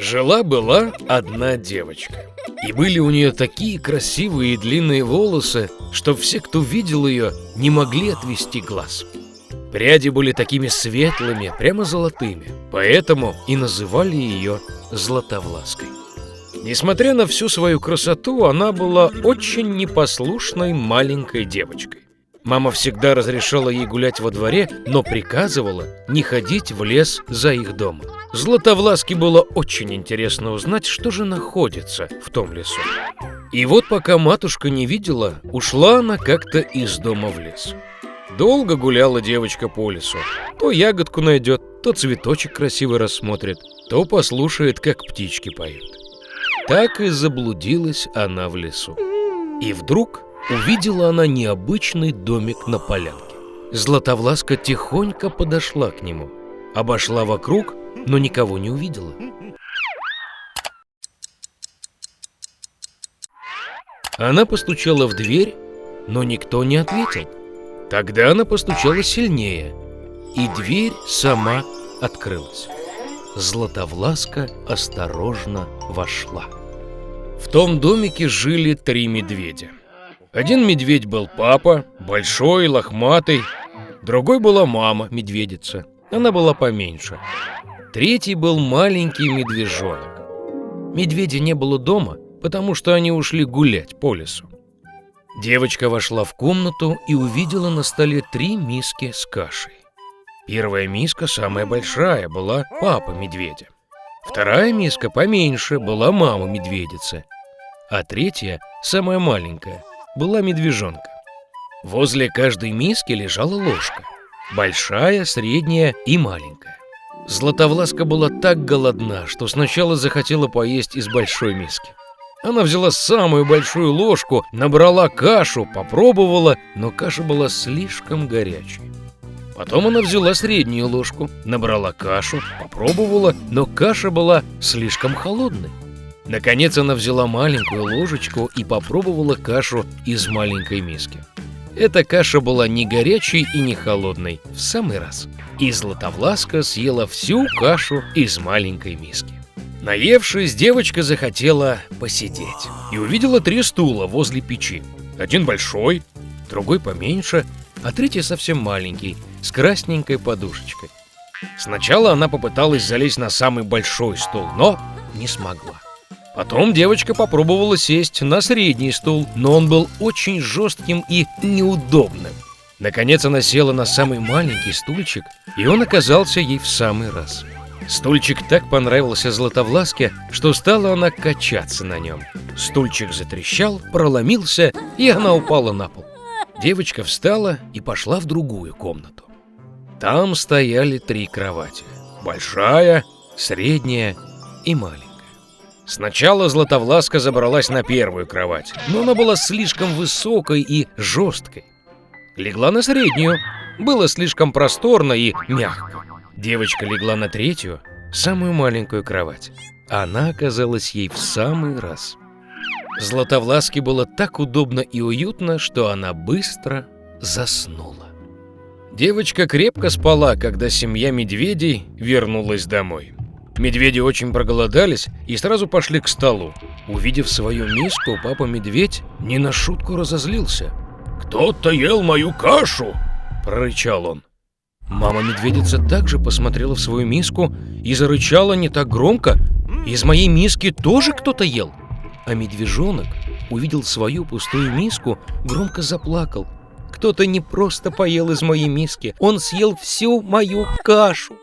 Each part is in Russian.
Жила-была одна девочка, и были у нее такие красивые и длинные волосы, что все, кто видел ее, не могли отвести глаз. Пряди были такими светлыми, прямо золотыми, поэтому и называли ее Златовлаской. Несмотря на всю свою красоту, она была очень непослушной маленькой девочкой. Мама всегда разрешала ей гулять во дворе, но приказывала не ходить в лес за их домом. Златовласке было очень интересно узнать, что же находится в том лесу. И вот пока матушка не видела, ушла она как-то из дома в лес. Долго гуляла девочка по лесу. То ягодку найдет, то цветочек красивый рассмотрит, то послушает, как птички поют. Так и заблудилась она в лесу. И вдруг увидела она необычный домик на полянке. Златовласка тихонько подошла к нему, обошла вокруг, но никого не увидела. Она постучала в дверь, но никто не ответил. Тогда она постучала сильнее, и дверь сама открылась. Златовласка осторожно вошла. В том домике жили 3 медведя. Один медведь был папа, большой, лохматый. Другой была мама, медведица. Она была поменьше. Третий был маленький медвежонок. Медведя не было дома, потому что они ушли гулять по лесу. Девочка вошла в комнату и увидела на столе 3 миски с кашей. Первая миска, самая большая, была папа медведя. Вторая миска, поменьше, была мама медведицы. А третья, самая маленькая, была медвежонка. Возле каждой миски лежала ложка. Большая, средняя и маленькая. Златовласка была так голодна, что сначала захотела поесть из большой миски. Она взяла самую большую ложку, набрала кашу, попробовала, но каша была слишком горячей. Потом она взяла среднюю ложку, набрала кашу, попробовала, но каша была слишком холодной. Наконец она взяла маленькую ложечку и попробовала кашу из маленькой миски. Эта каша была не горячей и не холодной, в самый раз. И Златовласка съела всю кашу из маленькой миски. Наевшись, девочка захотела посидеть и увидела 3 стула возле печи. Один большой, другой поменьше, а третий совсем маленький, с красненькой подушечкой. Сначала она попыталась залезть на самый большой стул, но не смогла. Потом девочка попробовала сесть на средний стул, но он был очень жестким и неудобным. Наконец она села на самый маленький стульчик, и он оказался ей в самый раз. Стульчик так понравился Златовласке, что стала она качаться на нем. Стульчик затрещал, проломился, и она упала на пол. Девочка встала и пошла в другую комнату. Там стояли 3 кровати. Большая, средняя и маленькая. Сначала Златовласка забралась на первую кровать, но она была слишком высокой и жесткой. Легла на среднюю, было слишком просторно и мягко. Девочка легла на третью, самую маленькую кровать. Она оказалась ей в самый раз. Златовласке было так удобно и уютно, что она быстро заснула. Девочка крепко спала, когда семья медведей вернулась домой. Медведи очень проголодались и сразу пошли к столу. Увидев свою миску, папа-медведь не на шутку разозлился. «Кто-то ел мою кашу!» – прорычал он. Мама-медведица также посмотрела в свою миску и зарычала не так громко. «Из моей миски тоже кто-то ел!» А медвежонок увидел свою пустую миску, громко заплакал. «Кто-то не просто поел из моей миски, он съел всю мою кашу!»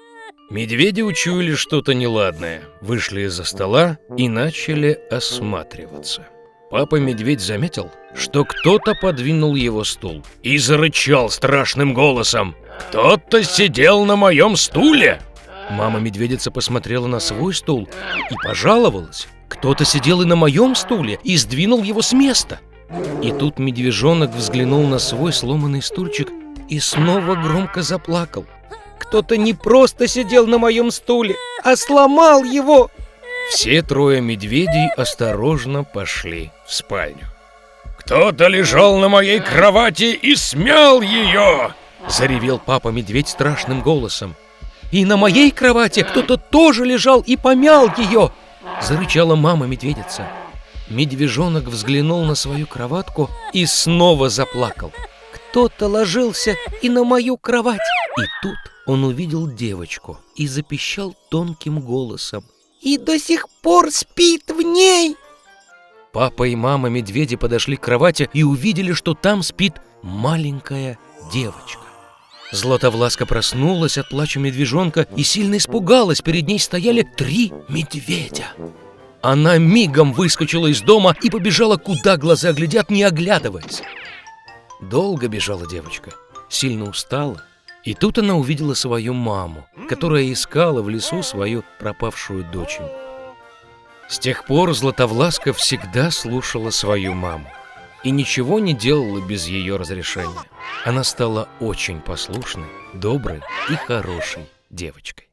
Медведи учуяли что-то неладное, вышли из-за стола и начали осматриваться. Папа-медведь заметил, что кто-то подвинул его стул и зарычал страшным голосом: «Кто-то сидел на моем стуле!» Мама-медведица посмотрела на свой стул и пожаловалась: «Кто-то сидел и на моем стуле и сдвинул его с места!» И тут медвежонок взглянул на свой сломанный стульчик и снова громко заплакал. «Кто-то не просто сидел на моем стуле, а сломал его!» Все 3 медведей осторожно пошли в спальню. «Кто-то лежал на моей кровати и смял ее!» – заревел папа-медведь страшным голосом. «И на моей кровати кто-то тоже лежал и помял ее!» Зарычала мама-медведица. Медвежонок взглянул на свою кроватку и снова заплакал. Кто-то ложился и на мою кровать. И тут он увидел девочку и запищал тонким голосом: «И до сих пор спит в ней!» Папа и мама медведи подошли к кровати и увидели, что там спит маленькая девочка. Златовласка проснулась от плача медвежонка и сильно испугалась. Перед ней стояли 3 медведя. Она мигом выскочила из дома и побежала, куда глаза глядят, не оглядываясь. Долго бежала девочка, сильно устала. И тут она увидела свою маму, которая искала в лесу свою пропавшую доченьку. С тех пор Златовласка всегда слушала свою маму и ничего не делала без ее разрешения. Она стала очень послушной, доброй и хорошей девочкой.